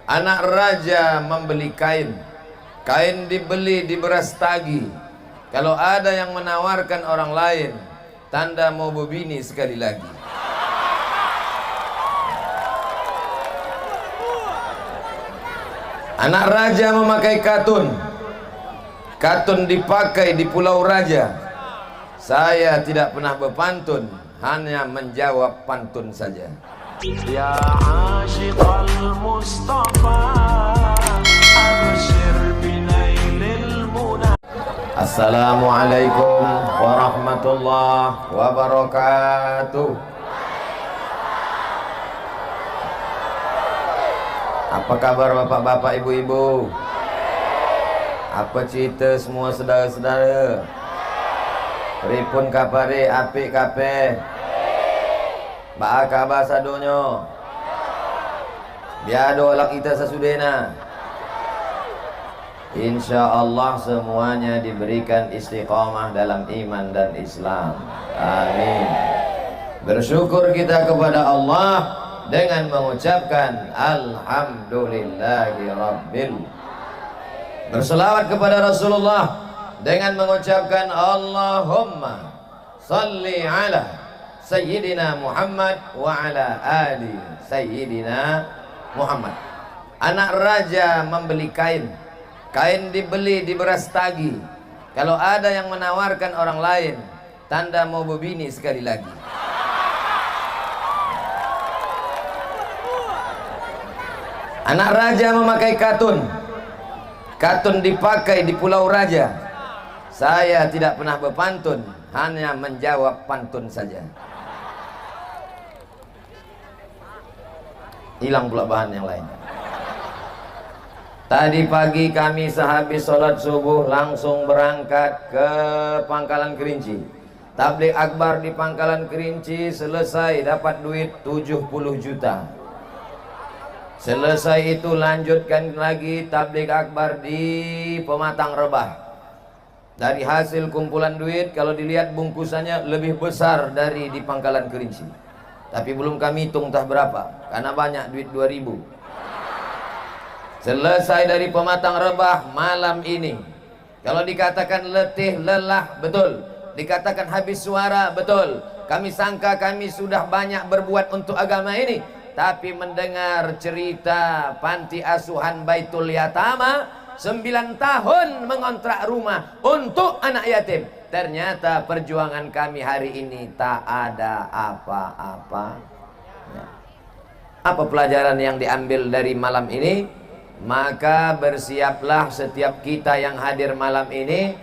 Anak raja membeli kain. Kain dibeli di beras tagi. Kalau ada yang menawarkan orang lain, tanda mau berbini sekali lagi. Anak raja memakai katun. Katun dipakai di Pulau Raja. Saya tidak pernah berpantun, hanya menjawab pantun saja. Ya asyiqal Mustafa, abshir binailil muna. Assalamualaikum warahmatullahi wabarakatuh. Apa kabar bapak-bapak, ibu-ibu? Apa cerita semua saudara-saudara? Pripun kapare, apik kape? Ba kabar sadonyo? Biado lak kita sasudena. Insyaallah semuanya diberikan istiqamah dalam iman dan Islam. Amin. Bersyukur kita kepada Allah dengan mengucapkan alhamdulillahi rabbil. Berselawat kepada Rasulullah dengan mengucapkan Allahumma salli ala Sayyidina Muhammad wa ala ali Sayyidina Muhammad. Anak raja membeli kain. Kain dibeli di beras tagi. Kalau ada yang menawarkan orang lain, tanda mau berbini sekali lagi. Anak raja memakai katun. Katun dipakai di Pulau Raja. Saya tidak pernah berpantun, hanya menjawab pantun saja. Hilang pula bahan yang lain. Tadi pagi kami sehabis sholat subuh langsung berangkat ke Pangkalan Kerinci. Tabligh akbar di Pangkalan Kerinci selesai dapat duit 70 juta. Selesai itu lanjutkan lagi tabligh akbar di Pematang Rebah. Dari hasil kumpulan duit, kalau dilihat bungkusannya lebih besar dari di Pangkalan Kerinci. Tapi belum kami hitung entah berapa, karena banyak duit 2000. Selesai dari Pematang Rebah malam ini. Kalau dikatakan letih, lelah, betul. Dikatakan habis suara, betul. Kami sangka kami sudah banyak berbuat untuk agama ini. Tapi mendengar cerita panti asuhan Baitul Yatama, 9 tahun mengontrak rumah untuk anak yatim. Ternyata perjuangan kami hari ini tak ada apa-apa. Apa pelajaran yang diambil dari malam ini? Maka bersiaplah setiap kita yang hadir malam ini,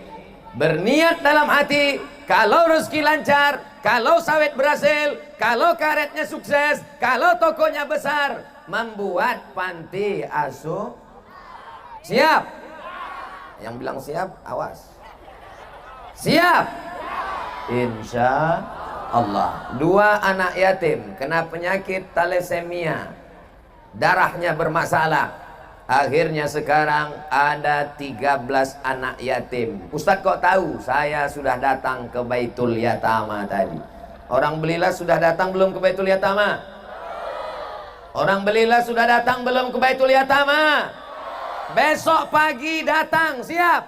berniat dalam hati, kalau rezeki lancar, kalau sawit berhasil, kalau karetnya sukses, kalau tokonya besar, membuat panti asuh. Siap? Yang bilang siap, awas. Siap? Insya Allah. 2 anak yatim kena penyakit thalassemia, darahnya bermasalah. Akhirnya sekarang ada 13 anak yatim. Ustadz kok tahu? Saya sudah datang ke Baitul Yatama tadi. Orang Belilah sudah datang belum ke Baitul Yatama? Orang Belilah sudah datang belum ke Baitul Yatama? Besok pagi datang, siap?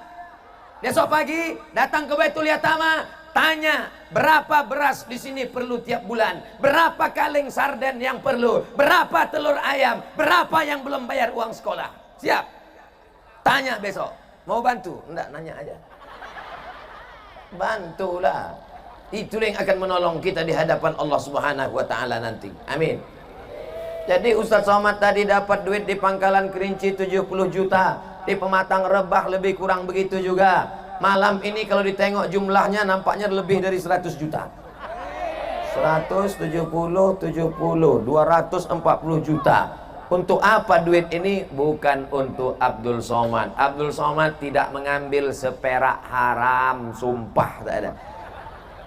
Besok pagi datang ke Baitul Yatama, tanya berapa beras di sini perlu tiap bulan, berapa kaleng sarden yang perlu, berapa telur ayam, berapa yang belum bayar uang sekolah. Siap? Tanya besok. Mau bantu? Enggak, nanya aja. Bantulah. Itu yang akan menolong kita di hadapan Allah Subhanahu wa taala nanti. Amin. Jadi Ustadz Somad tadi dapat duit di Pangkalan Kerinci 70 juta. Di Pematang Rebah lebih kurang begitu juga. Malam ini kalau ditengok jumlahnya nampaknya lebih dari 100 juta. 170, 70, 240 juta. Untuk apa duit ini? Bukan untuk Abdul Somad. Abdul Somad tidak mengambil seperak haram, sumpah tak ada.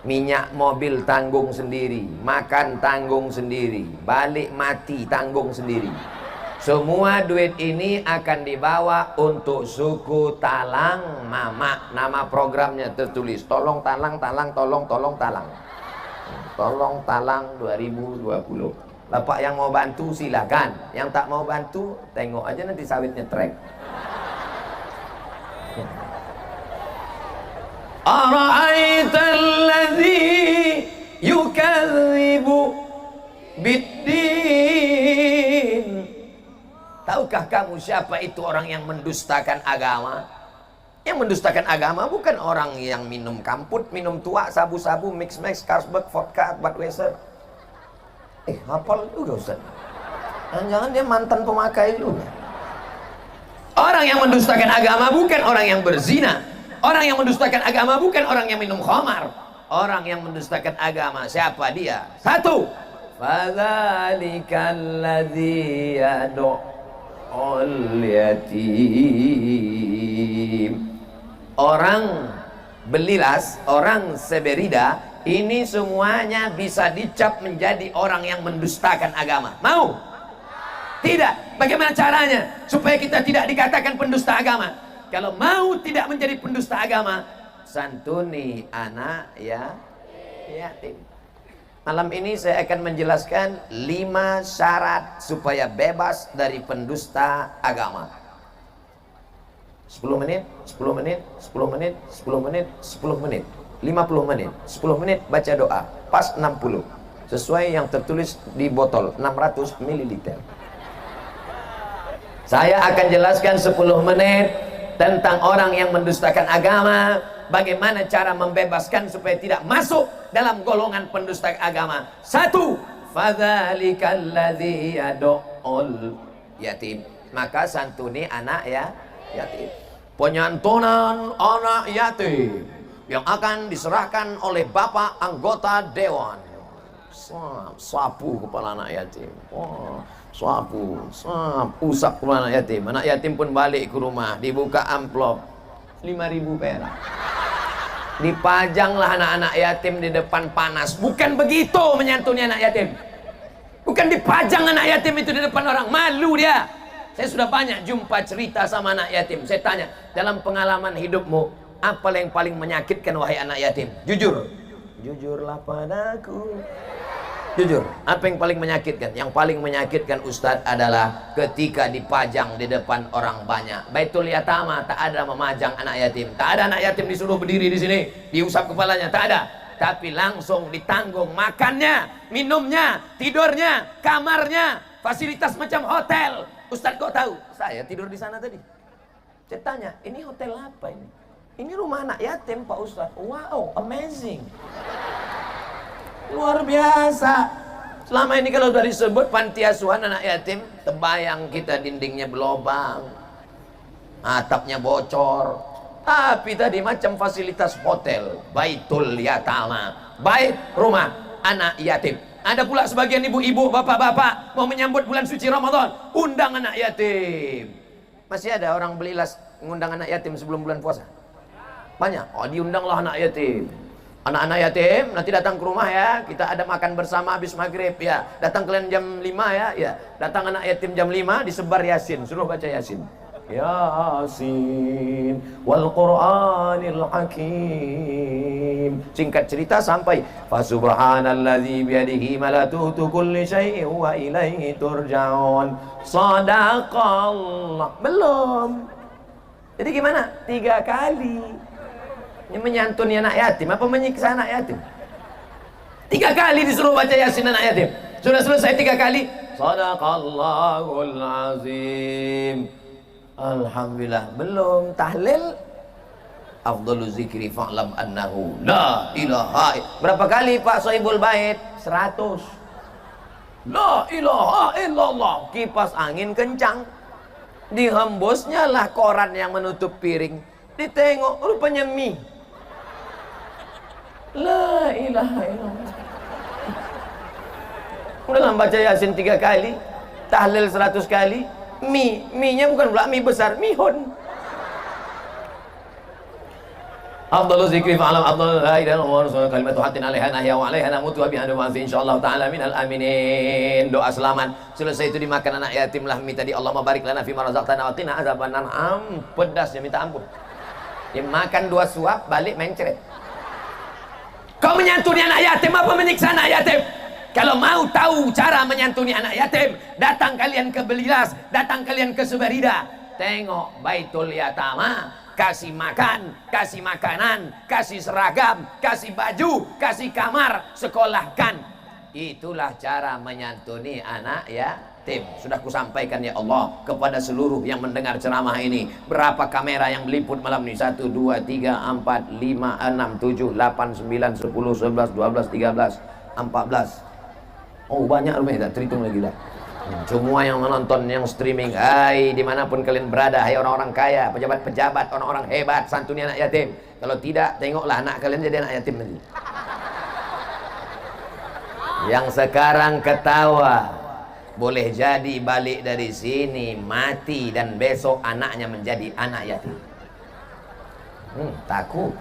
Minyak mobil tanggung sendiri, makan tanggung sendiri, balik mati tanggung sendiri. Semua duit ini akan dibawa untuk suku Talang Mama. Nama programnya tertulis, tolong talang, talang, tolong talang. Tolong talang 2020. Bapak yang mau bantu silakan, yang tak mau bantu tengok aja nanti sawitnya trek. Ara'aital ladzi yukadzibu biddin. Tahukah kamu siapa itu orang yang mendustakan agama? Yang mendustakan agama bukan orang yang minum kamput, minum tua, sabu-sabu, mix-mix, Carlsberg, vodka, Budweiser. Hafal juga Ustaz. Jangan-jangan dia mantan pemakai juga. Orang yang mendustakan agama bukan orang yang berzina. Orang yang mendustakan agama bukan orang yang minum khamar. Orang yang mendustakan agama siapa dia? Satu, fadzalikal ladzi yad'ul yatim. Orang belilas, orang seberida, ini semuanya bisa dicap menjadi orang yang mendustakan agama. Mau? Tidak. Bagaimana caranya supaya kita tidak dikatakan pendusta agama? Kalau mau tidak menjadi pendusta agama, santuni anak yatim. Malam ini saya akan menjelaskan 5 syarat supaya bebas dari pendusta agama. 10 menit, 10 menit, 10 menit, 10 menit, 10 menit, 50 menit, 10 menit baca doa, pas 60 sesuai yang tertulis di botol 600 ml. Saya akan jelaskan 10 menit tentang orang yang mendustakan agama, bagaimana cara membebaskan supaya tidak masuk dalam golongan pendusta agama. 1, fadzalikal ladzi yad'ul yatim. Maka santuni anak yatim. Penyantunan anak yatim yang akan diserahkan oleh bapak anggota dewan. Sapu kepala anak yatim. Usap kepala anak yatim. Anak yatim pun balik ke rumah, dibuka amplop 5.000 perak. Dipajanglah anak-anak yatim di depan panas. Bukan begitu menyantuni anak yatim. Bukan dipajang anak yatim itu di depan orang, malu dia. Saya sudah banyak jumpa cerita sama anak yatim. Saya tanya, dalam pengalaman hidupmu, apa yang paling menyakitkan wahai anak yatim? Jujur. Jujurlah padaku. Jujur, apa yang paling menyakitkan? Yang paling menyakitkan Ustadz adalah ketika dipajang di depan orang banyak. Baitul Yatama tak ada memajang anak yatim. Tak ada anak yatim disuruh berdiri di sini, diusap kepalanya, tak ada. Tapi langsung ditanggung makannya, minumnya, tidurnya, kamarnya, fasilitas macam hotel. Ustadz kok tahu? Saya tidur di sana tadi. Saya tanya, ini hotel apa ini? Ini rumah anak yatim Pak Ustadz. Wow, amazing. Luar biasa. Selama ini kalau sudah disebut panti asuhan anak yatim, terbayang kita dindingnya berlobang, atapnya bocor. Tapi tadi macam fasilitas hotel, Baitul Yatama, bait rumah anak yatim. Ada pula sebagian ibu-ibu, bapak-bapak mau menyambut bulan suci Ramadan, undang anak yatim. Masih ada orang belilas ngundang anak yatim sebelum bulan puasa? Banyak. Oh, diundanglah anak yatim. Anak-anak yatim nanti datang ke rumah ya, kita ada makan bersama habis maghrib ya. Datang kalian jam 5 ya. Datang anak yatim jam 5, disebar Yasin, suruh baca Yasin. Yasin wal Qur'anil Hakim. Singkat cerita sampai fa subhanalladzi biyadihi malakutu kulli syai'in wa ilaihi turja'un. Shadaqallah. Belum. Jadi gimana? 3 kali. Ini menyantuni anak yatim apa menyiksa anak yatim? 3 kali disuruh baca Yasin anak yatim. Sudah selesai 3 kali. Shadaqallahul azim. Alhamdulillah. Belum tahlil. Afdhalu zikri fa'lam annahu la ilaha. Berapa kali Pak Sohibul Bait? 100. La ilaha illallah. Kipas angin kencang, dihembusnya lah koran yang menutup piring. Ditengok rupanya mie. La ilaha illallah. Udah baca Yasin 3 kali, tahlil 100 kali. Mie-nya bukan pula mie besar, mihun. Afdalu zikri fa'alam afdalu la ilaha illallah kalimatu haqqin 'alaiha nahya wa 'alaiha namutu wa biha nub'atsu insyaallah taala minal aminin. Doa selamat. Selesai itu dimakan anak yatim lah mie tadi. Allahumma barik lana fi ma razaqtana wa qina adzabannar. Pedasnya minta ampun. Dimakan 2 suap balik mencret. Kau menyantuni anak yatim apa menyiksa anak yatim? Kalau mau tahu cara menyantuni anak yatim, datang kalian ke Belilas, datang kalian ke Subarida, tengok Baitul Yatama, kasih makan, kasih makanan, kasih seragam, kasih baju, kasih kamar, sekolahkan. Itulah cara menyantuni anak yatim. Sudah kusampaikan ya Allah kepada seluruh yang mendengar ceramah ini. Berapa kamera yang meliput malam ini? 1, 2, 3, 4, 5, 6, 7, 8, 9, 10, 11, 12, 13, 14. Oh banyak loh, tak terhitung lagi dah. Semua yang menonton, yang streaming, hai dimanapun kalian berada, hai orang-orang kaya, pejabat-pejabat, orang-orang hebat, santuni anak yatim. Kalau tidak, tengoklah anak kalian jadi anak yatim nanti. Yang sekarang ketawa, boleh jadi balik dari sini mati dan besok anaknya menjadi anak yatim. Takut.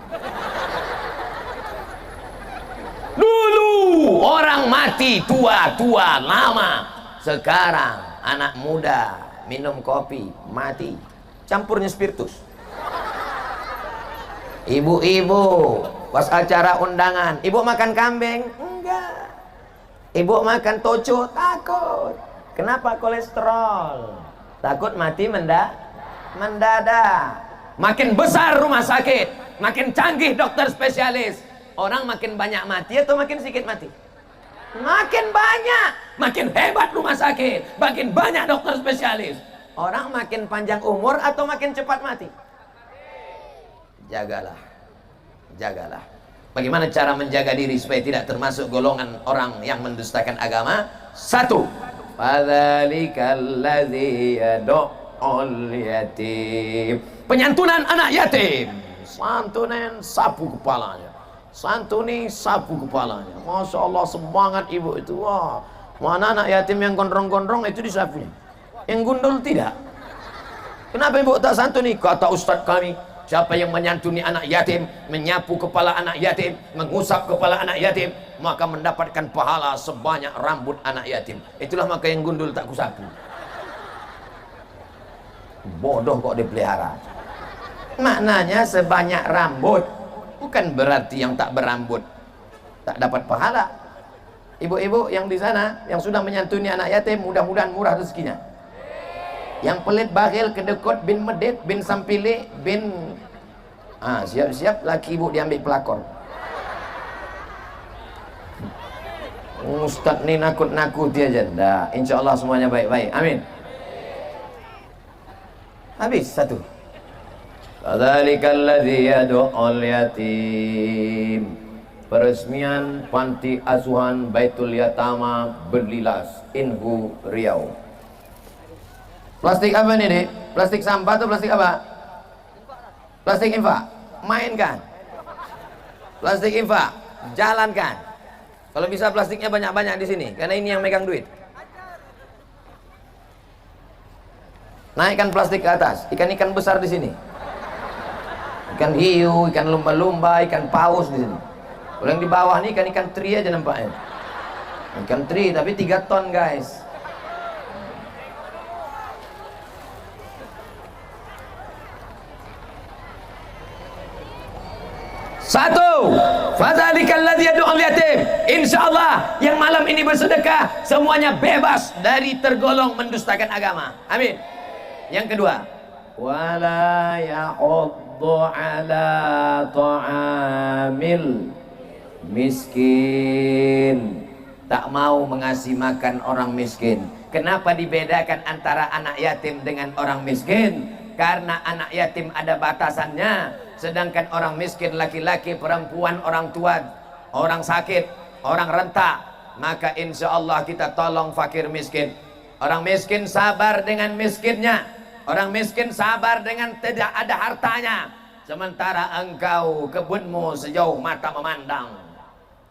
Dulu orang mati tua-tua lama, sekarang anak muda minum kopi mati, campurnya spiritus. Ibu-ibu pas acara undangan, ibu makan kambing? Enggak. Ibu makan toco? Takut. Kenapa? Kolesterol. Takut mati mendadak. Makin besar rumah sakit, makin canggih dokter spesialis, orang makin banyak mati atau makin sedikit mati? Makin banyak. Makin hebat rumah sakit, makin banyak dokter spesialis, orang makin panjang umur atau makin cepat mati? Jagalah, jagalah. Bagaimana cara menjaga diri supaya tidak termasuk golongan orang yang mendustakan agama? 1. Fadzalikal ladzi yad'ul yatim. Penyantunan anak yatim. Santunan sapu kepalanya. Santuni sapu kepalanya. Masya Allah, semangat ibu itu. Wah, mana anak yatim yang gondrong-gondrong itu disapunya, yang gundul tidak. Kenapa ibu tak santuni? Kata ustadz kami, siapa yang menyantuni anak yatim, menyapu kepala anak yatim, mengusap kepala anak yatim, maka mendapatkan pahala sebanyak rambut anak yatim. Itulah maka yang gundul tak kusapu. Bodoh kok dipelihara. Maknanya sebanyak rambut, bukan berarti yang tak berambut tak dapat pahala. Ibu-ibu yang di sana yang sudah menyantuni anak yatim, mudah-mudahan murah rezekinya. Yang pelit, bakhil, kedekut, bin medit, bin sampili, bin siap-siap laki ibu diambil pelakor. Ustadz nih nakut-nakuti aja. Dah, insya Allah semuanya baik-baik. Amin. Habis 1. Fadzalikal ladzi yad'ul yatim. Peresmian panti asuhan Baitul Yatama Belilas, Inhu, Riau. Plastik apa nih, Dek? Plastik sampah atau plastik apa? Plastik infak. Mainkan. Plastik infak. Jalankan. Kalau bisa plastiknya banyak-banyak di sini, karena ini yang megang duit. Naikkan plastik ke atas. Ikan-ikan besar di sini. Ikan hiu, ikan lumba-lumba, ikan paus di sini. Kalau yang di bawah nih ikan-ikan teri aja nampaknya. Ikan teri tapi 3 ton, guys. Satu, fadzalikal ladzi yad'ul yatim. Insyaallah yang malam ini bersedekah semuanya bebas dari tergolong mendustakan agama. Amin. Yang kedua, wala ya'uddu ala ta'amil miskin. Tak mau mengasih makan orang miskin. Kenapa dibedakan antara anak yatim dengan orang miskin? Karena anak yatim ada batasannya. Sedangkan orang miskin, laki-laki, perempuan, orang tua, orang sakit, orang renta, maka insya Allah kita tolong fakir miskin. Orang miskin sabar dengan miskinnya. Orang miskin sabar dengan tidak ada hartanya. Sementara engkau kebunmu sejauh mata memandang.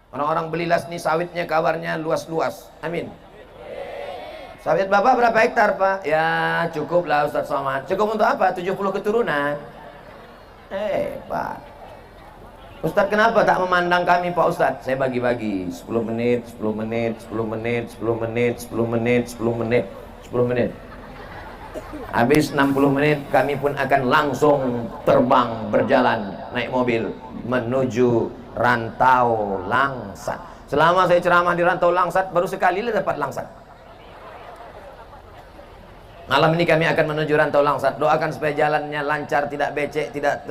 Orang-orang Belilas nih sawitnya kabarnya luas-luas. Amin. Sawit bapak berapa hektar, Pak? Ya cukup lah Ustadz Somad. Cukup untuk apa? 70 keturunan. Pak Ustadz, kenapa tak memandang kami, Pak Ustadz? Saya bagi-bagi 10 menit, 10 menit, 10 menit, 10 menit, 10 menit, 10 menit, 10 menit. Habis 60 menit kami pun akan langsung terbang berjalan naik mobil menuju Rantau Langsat. Selama saya ceramah di Rantau Langsat, baru sekali lah dapat langsat. Malam ini kami akan menuju Rantau Langsat. Doakan supaya jalannya lancar, tidak becek, tidak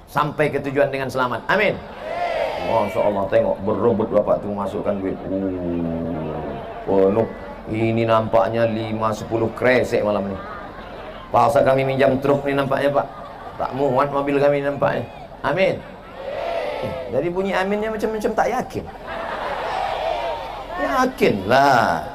sampai ke tujuan dengan selamat. Amin. Masya Allah, tengok berebut bapak tuh masukkan duit. Penuh. Ini nampaknya 5-10 kresek malam ini. Paksa kami minjam truk nih nampaknya pak. Tak muat mobil kami nampaknya. Amin. Dari bunyi aminnya macam-macam tak yakin. Yakinlah.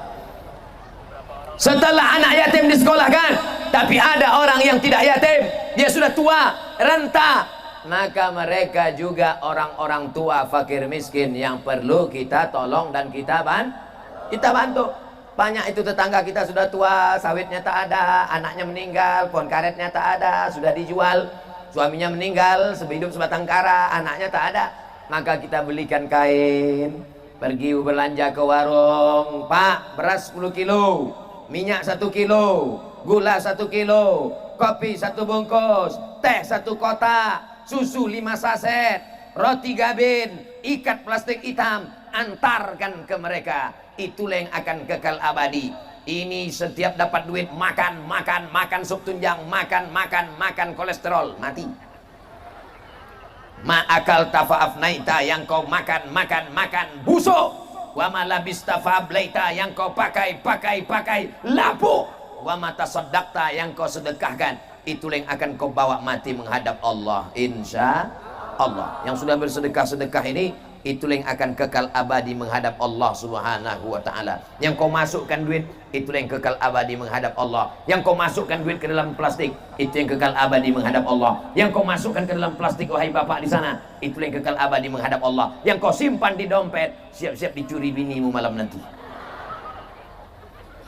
Setelah anak yatim disekolahkan, tapi ada orang yang tidak yatim, dia sudah tua, renta, maka mereka juga orang-orang tua fakir miskin yang perlu kita tolong dan kita bantu. Banyak itu tetangga kita sudah tua, sawitnya tak ada, anaknya meninggal, pohon karetnya tak ada, sudah dijual, suaminya meninggal, sehidup sebatang kara, anaknya tak ada, maka kita belikan kain, pergi belanja ke warung, Pak, beras 10 kilo, minyak 1 kilo, gula 1 kilo, kopi 1 bungkus, teh 1 kotak, susu 5 saset, roti gabin, ikat plastik hitam, antarkan ke mereka. Itulah yang akan kekal abadi. Ini setiap dapat duit makan sup tunjang, makan kolesterol, mati. Ma'akal tafa'afnaita, yang kau makan busuk. Wa ma labista fa'ablaita, yang kau pakai lapuk. Wa ma tasaddaqta, yang kau sedekahkan, itulah yang akan kau bawa mati menghadap Allah, insya Allah. Yang sudah bersedekah ini, itulah yang akan kekal abadi menghadap Allah Subhanahu wa ta'ala. Yang kau masukkan duit, itulah yang kekal abadi menghadap Allah. Yang kau masukkan duit ke dalam plastik, itu yang kekal abadi menghadap Allah. Yang kau masukkan ke dalam plastik, wahai bapak di sana, itulah yang kekal abadi menghadap Allah. Yang kau simpan di dompet, siap-siap dicuri binimu malam nanti.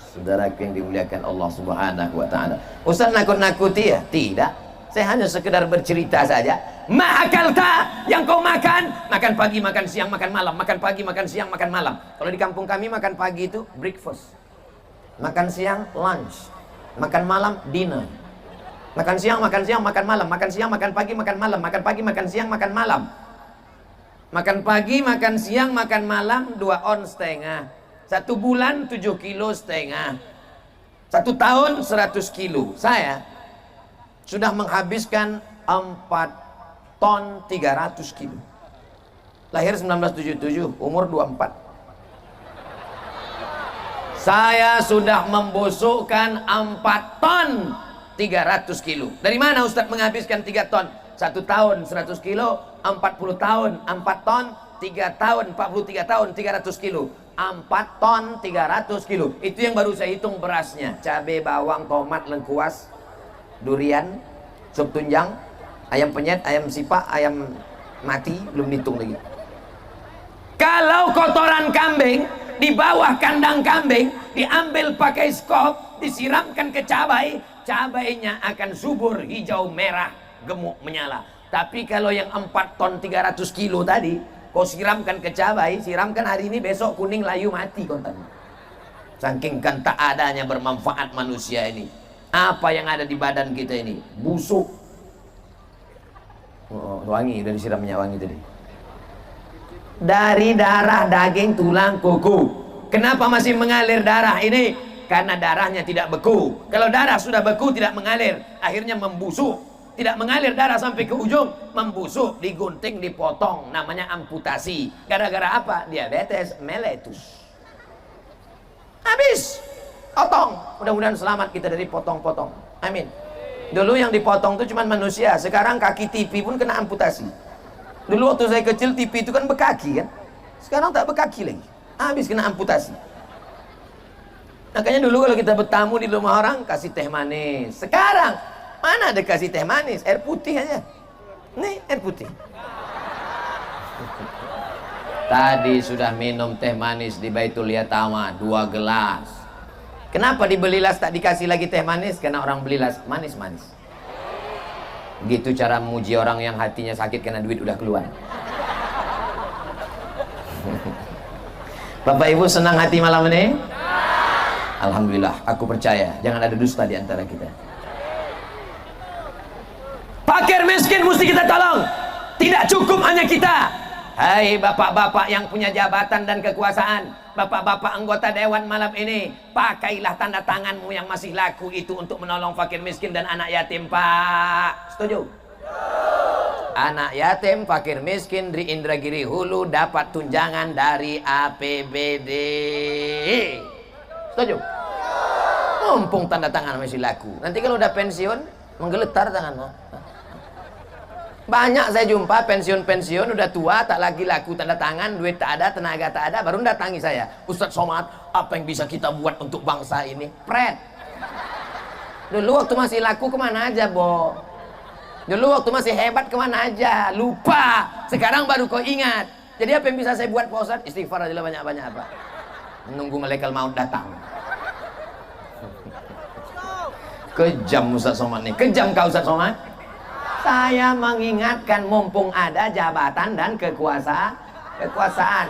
Saudaraku yang dimuliakan Allah Subhanahu wa ta'ala. Ustaz nakut-nakuti ya? Tidak. Saya hanya sekedar bercerita saja. Ma'akalta, yang kau makan pagi, makan siang, makan malam, makan pagi, makan siang, makan malam. Kalau di kampung kami makan pagi itu breakfast, makan siang lunch, makan malam dinner, makan siang, makan malam, makan siang, makan pagi, makan malam, makan pagi, makan siang, makan malam, makan pagi, makan siang, makan malam, 2 ons setengah. 1 bulan 7 kilo setengah. 1 tahun 100 kilo. Saya sudah menghabiskan 4 ton 300 kilo. Lahir 1977, umur 24. Saya sudah membusukkan 4 ton 300 kilo. Dari mana Ustadz menghabiskan 3 ton? 1 tahun 100 kilo, 40 tahun 4 ton, 3 tahun 43 tahun 300 kilo. 4 ton 300 kilo. Itu yang baru saya hitung berasnya. Cabai, bawang, tomat, lengkuas, durian, sup tunjang, ayam penyet, ayam sipak, ayam mati, belum dihitung lagi. Kalau kotoran kambing di bawah kandang kambing diambil pakai skop, disiramkan ke cabai, cabainya akan subur, hijau, merah, gemuk, menyala. Tapi kalau yang 4 ton 300 kilo tadi, kau siramkan ke cabai, siramkan hari ini, besok kuning, layu, mati kontan. Saking kan tak adanya bermanfaat manusia ini. Apa yang ada di badan kita ini? Busuk. Oh, wangi, udah disiram minyak wangi tadi. Dari darah, daging, tulang, kuku. Kenapa masih mengalir darah ini? Karena darahnya tidak beku. Kalau darah sudah beku, tidak mengalir, akhirnya membusuk. Tidak mengalir darah sampai ke ujung, membusuk, digunting, dipotong, namanya amputasi. Gara-gara apa? Diabetes mellitus. Habis. Potong. Mudah-mudahan selamat kita dari potong-potong. Amin. Dulu yang dipotong itu cuma manusia. Sekarang kaki TV pun kena amputasi. Dulu waktu saya kecil TV itu kan bekaki kan. Sekarang tak bekaki lagi. Habis kena amputasi. Makanya dulu kalau kita bertamu di rumah orang, kasih teh manis. Sekarang mana ada kasih teh manis? Air putih aja. Nih air putih. Tadi sudah minum teh manis di Baitul Yatama 2 gelas. Kenapa dibeli las tak dikasih lagi teh manis? Karena orang beli las manis-manis. Gitu cara memuji orang yang hatinya sakit karena duit udah keluar. Bapak Ibu senang hati malam ini? Alhamdulillah, aku percaya. Jangan ada dusta di antara kita. Fakir miskin mesti kita tolong. Tidak cukup hanya kita. Hai bapak-bapak yang punya jabatan dan kekuasaan, bapak-bapak anggota dewan malam ini, pakailah tanda tanganmu yang masih laku itu untuk menolong fakir miskin dan anak yatim, Pak. Setuju? Anak yatim, fakir miskin di Indragiri Hulu dapat tunjangan dari APBD. Setuju? Mumpung tanda tangan masih laku. Nanti kalau udah pensiun, menggeletar tangan. Banyak saya jumpa pensiun-pensiun udah tua, tak lagi laku tanda tangan, duit tak ada, tenaga tak ada, baru datangi saya. Ustadz Somad, apa yang bisa kita buat untuk bangsa ini? Pret. Dulu waktu masih laku kemana aja, Bo? Dulu waktu masih hebat kemana aja? Lupa. Sekarang baru kau ingat. Jadi apa yang bisa saya buat, Pak Ustadz? Istighfar aja lah banyak-banyak, Pak. Menunggu malaikat maut datang. Kejam Ustadz Somad nih. Kejam kau Ustadz Somad? Saya mengingatkan mumpung ada jabatan dan kekuasaan.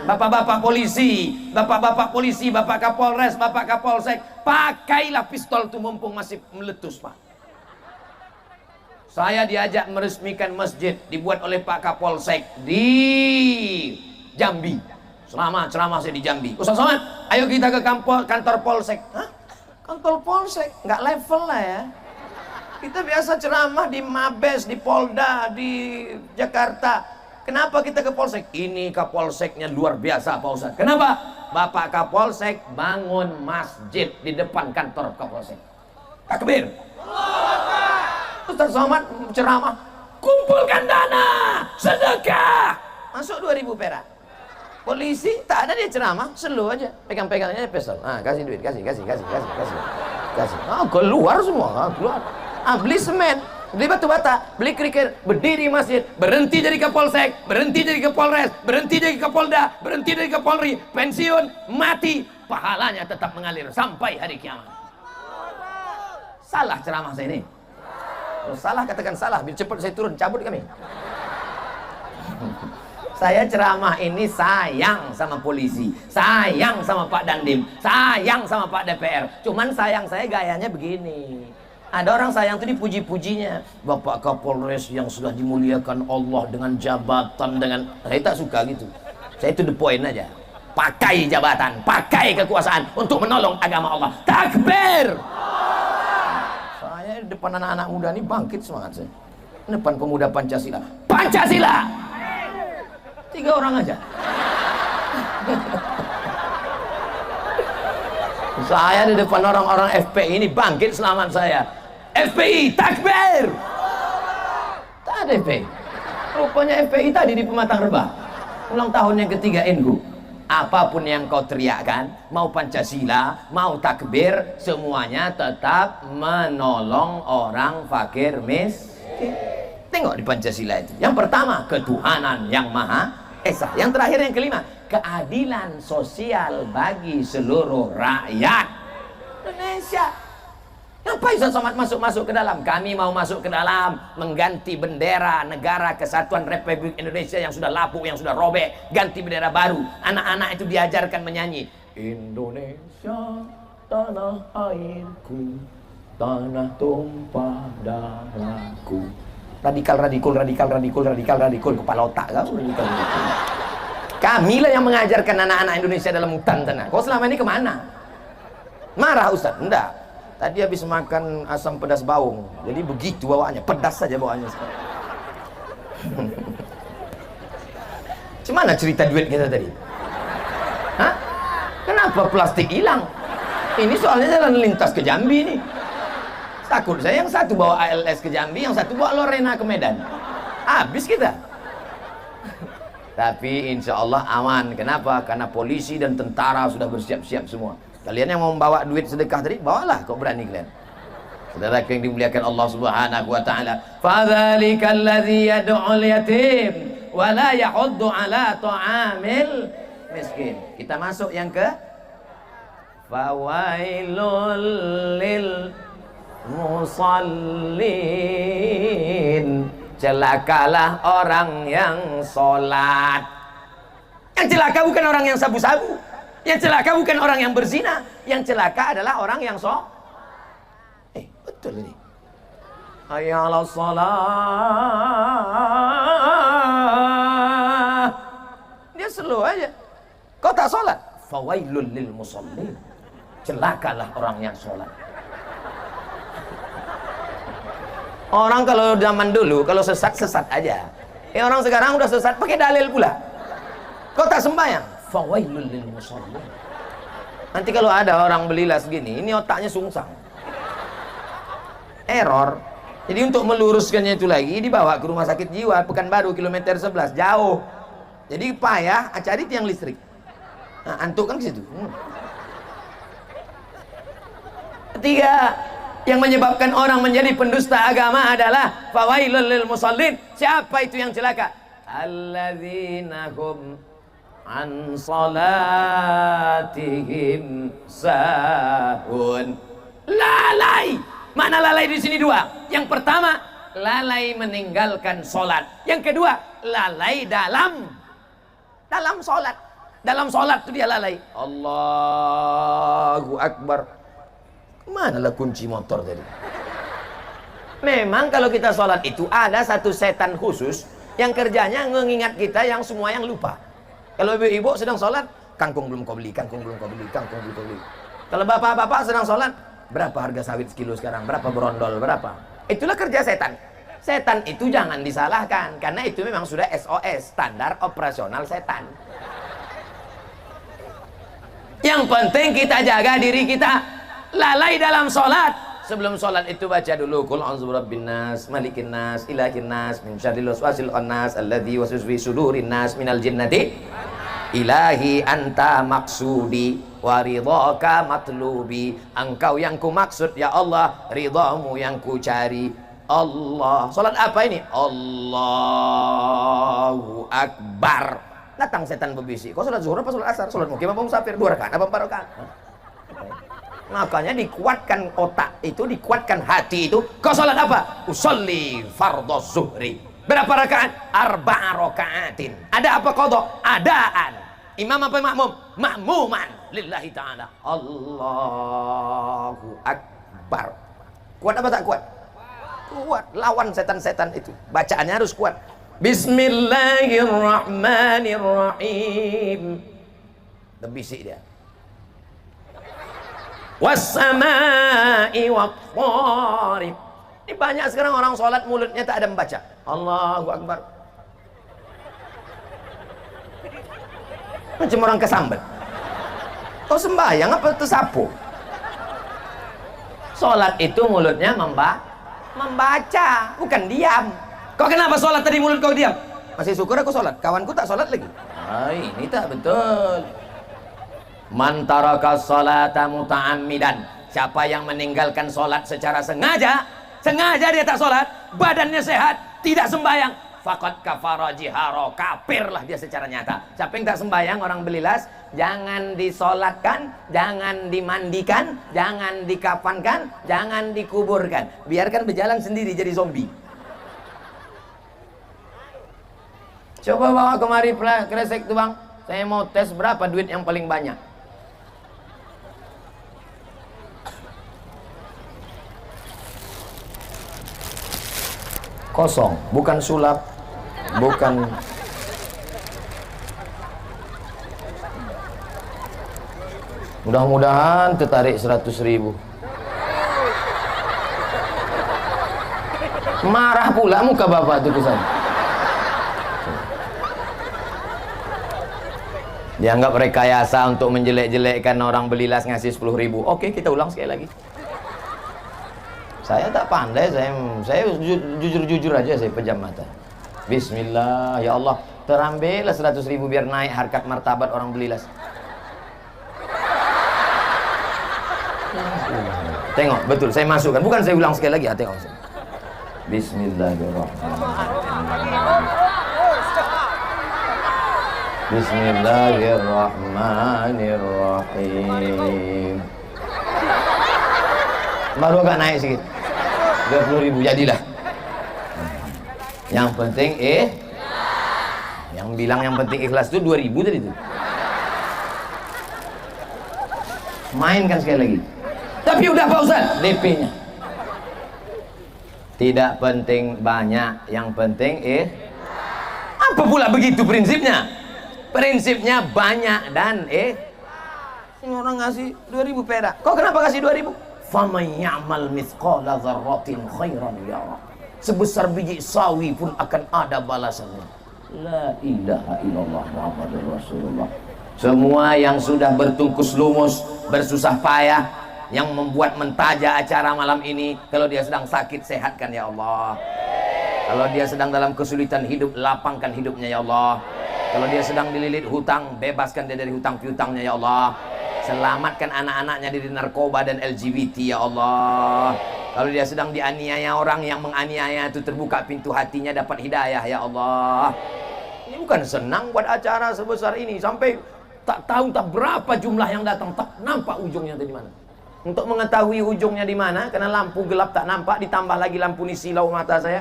Bapak-bapak polisi, bapak-bapak polisi, bapak Kapolres, bapak Kapolsek, pakailah pistol itu mumpung masih meletus, Pak. Saya diajak meresmikan masjid dibuat oleh Pak Kapolsek di Jambi. Ceramah saya di Jambi. Ustaz Somad, ayo kita ke kantor Polsek. Hah? Kantor Polsek? Nggak level lah ya. Kita biasa ceramah di Mabes, di Polda, di Jakarta. Kenapa kita ke Polsek? Ini Kapolseknya luar biasa, Pak Ustadz. Kenapa? Bapak Kapolsek bangun masjid di depan kantor Kapolsek. Takbir. Ustadz Somad ceramah, kumpulkan dana, sedekah. Masuk 2.000 perak. Polisi tak ada dia ceramah, slow aja, pegang-pegangnya pistol. Ah, kasih duit, kasih. Ah, keluar semua, keluar. Ah, beli semen, beli batu bata, beli kerikil, berdiri masjid, berhenti jadi Kapolsek, berhenti jadi Kapolres, berhenti jadi Kapolda, berhenti jadi Kapolri, pensiun, mati, pahalanya tetap mengalir sampai hari kiamat. Salah ceramah saya ini. Kalau salah katakan salah, biar cepat saya turun, cabut kami. Saya ceramah ini sayang sama polisi, sayang sama Pak Dandim, sayang sama Pak DPR. Cuman sayang saya gayanya begini. Ada orang sayang itu dipuji-pujinya. Bapak Kapolres yang sudah dimuliakan Allah dengan jabatan, dengan... Saya tak suka gitu. Saya itu the point aja. Pakai jabatan, pakai kekuasaan untuk menolong agama Allah. Takbir! Saya di depan anak-anak muda ini bangkit semangat saya. Di depan pemuda Pancasila. Pancasila! 3 orang aja. Saya di depan orang-orang FPI ini bangkit selamat saya. FPI, takbir! Tak ada FPI. Rupanya FPI tadi di Pematang Rebah. Ulang tahun yang ketiga NGU. Apapun yang kau teriakkan, mau Pancasila, mau takbir, semuanya tetap menolong orang fakir miskin. Tengok di Pancasila itu. Yang pertama, ketuhanan yang Maha Esa. Yang terakhir, yang kelima, keadilan sosial bagi seluruh rakyat Indonesia. Ngapain Ustaz Somad masuk ke dalam? Kami mau masuk ke dalam mengganti bendera negara kesatuan Republik Indonesia yang sudah lapuk, yang sudah robek, ganti bendera baru. Anak-anak itu diajarkan menyanyi Indonesia tanah airku, tanah tumpah darahku. Radikal, kepala otak kau. Kamilah yang mengajarkan anak-anak Indonesia dalam hutan tanah. Kau selama ini kemana? Marah Ustaz? Enggak. Tadi habis makan asam pedas baung, jadi begitu bawaannya, pedas saja bawaannya sekarang. Gimana cerita duit kita tadi? Hah? Kenapa plastik hilang? Ini soalnya jalan lintas ke Jambi nih. Takut saya yang satu bawa ALS ke Jambi, yang satu bawa Lorena ke Medan. Habis kita. Tapi insya Allah aman. Kenapa? Karena polisi dan tentara sudah bersiap-siap semua. Kalian yang mau membawa duit sedekah tadi, bawalah, kok berani kalian. Saudara yang dimuliakan Allah Subhanahu wa taala. Fadzalikal ladzi yad'ul yatim wa la yahuddu ala ta'amil miskin. Kita masuk yang ke fawailul lil musallin. Celakalah orang yang sholat. Yang celaka bukan orang yang sabu-sabu. Yang celaka bukan orang yang berzina. Yang celaka adalah orang yang betul ini. Hayya 'alas shalah. slow aja. Kau tak sholat, fawailul lil musallin, celakalah orang yang sholat. Orang kalau zaman dulu kalau sesat aja. Orang sekarang udah sesat pakai dalil pula. Kau tak sembahyang, fawailul lil musallin. Nanti kalau ada orang belilas gini, ini otaknya sungsang, error. Jadi untuk meluruskannya itu lagi dibawa ke rumah sakit jiwa Pekanbaru kilometer 11, jauh. Jadi payah cari tiang listrik. Nah, antuk kan ke situ. Ketiga, yang menyebabkan orang menjadi pendusta agama adalah fawailul lil musallin. Siapa itu yang celaka? Alladzina hum an salatihim sahun. Lalai. Mana lalai di sini dua? Yang pertama, lalai meninggalkan sholat. Yang kedua, lalai dalam sholat. Dalam sholat itu dia lalai. Allahu Akbar. Manalah kunci motor tadi? Memang kalau kita sholat itu ada satu setan khusus yang kerjanya mengingat kita yang semua yang lupa. Kalau ibu-ibu sedang sholat, kangkung belum kau beli, kangkung belum kau beli, kangkung belum kau beli. Kalau bapak-bapak sedang sholat, berapa harga sawit sekilo sekarang? Berapa berondol? Berapa? Itulah kerja setan. Setan itu jangan disalahkan, karena itu memang sudah SOS, standar operasional setan. Yang penting kita jaga diri kita, lalai dalam sholat. Sebelum sholat itu baca dulu Qul a'udzu birabbin nas, malikin nas, ilahin nas, min syarril waswasil khannas, alladzi yuwaswisu fi sudurin nas minal jinnati. Ilahi anta maksudi wa ridhaka matlubi. Engkau yang ku maksud ya Allah, ridhamu yang ku cari. Allah. Sholat apa ini? Allahu Akbar. Datang setan berbisik. Kau sholat zuhur apa sholat asar? Sholat mukim apa musafir? 2 rakaat apa 4 rakaat? Makanya dikuatkan otak itu, dikuatkan hati itu. Kau sholat apa? Usolli fardhu zuhri. Berapa rakaat? 4 rakaatin. Ada apa qadha? Adaan. Imam apa makmum? Makmuman lillahi ta'ala. Allahu Akbar. Kuat apa tak kuat? Kuat. Lawan setan-setan itu. Bacaannya harus kuat. Bismillahirrahmanirrahim. Terbisik dia. Wassama'i wattariq. Ini banyak sekarang orang sholat mulutnya tak ada membaca. Allahu Akbar. Macam orang kesambet. Kau sembahyang apa tersapu? Sholat itu mulutnya membaca, bukan diam. Kau kenapa sholat tadi mulut kau diam? Masih syukur aku sholat, kawanku tak sholat lagi. Ini tak betul. Man taraka sholata muta'ammidan. Siapa yang meninggalkan sholat secara sengaja dia tak sholat, badannya sehat, tidak sembahyang, faqad kafara jihara, kafirlah dia secara nyata. Siapa yang tak sembahyang, orang belilas, jangan disolatkan, jangan dimandikan, jangan dikafankan, jangan dikuburkan, biarkan berjalan sendiri jadi zombie. Coba bawa kemari kresek tuh bang, saya mau tes berapa duit yang paling banyak. Kosong, bukan sulap, bukan. Mudah-mudahan tertarik 100.000. Marah pula muka bapak tuh kesan. Dianggap rekayasa untuk menjelek-jelekkan orang belilas ngasih 10.000. Oke, kita ulang sekali lagi. Saya tak pandai, saya jujur-jujur aja, saya pejam mata. Bismillah, ya Allah, terambillah 100.000 biar naik harkat martabat orang belilas. Tengok, betul, saya masukkan, bukan saya ulang sekali lagi, tengok. Bismillahirrahmanirrahim. Bismillahirrahmanirrahim. Baru agak naik sedikit. 20.000 jadilah. Yang penting yang bilang yang penting ikhlas itu 2.000 tadi itu. Mainkan sekali lagi. Tapi udah Pak Ustaz, DP-nya. Tidak penting banyak, yang penting apa pula begitu prinsipnya? Prinsipnya banyak dan ini orang ngasih 2.000 perak. Kok kenapa kasih 2.000? Faman ya'mal mithqala dzarratin khairan yara. Sebesar biji sawi pun akan ada balasannya. La ilaha illallah Muhammadur Rasulullah. Semua yang sudah bertungkus lumus, bersusah payah, yang membuat mentaja acara malam ini, kalau dia sedang sakit, sehatkan ya Allah. Kalau dia sedang dalam kesulitan hidup, lapangkan hidupnya ya Allah. Kalau dia sedang dililit hutang, bebaskan dia dari hutang piutangnya ya Allah. Selamatkan anak-anaknya dari narkoba dan LGBT ya Allah. Kalau dia sedang dianiaya orang yang menganiaya itu, terbuka pintu hatinya, dapat hidayah ya Allah. Ini bukan senang buat acara sebesar ini, sampai tak tahu tak berapa jumlah yang datang, tak nampak ujungnya di mana. Untuk mengetahui ujungnya di mana, karena lampu gelap tak nampak, ditambah lagi lampu ini silau mata saya.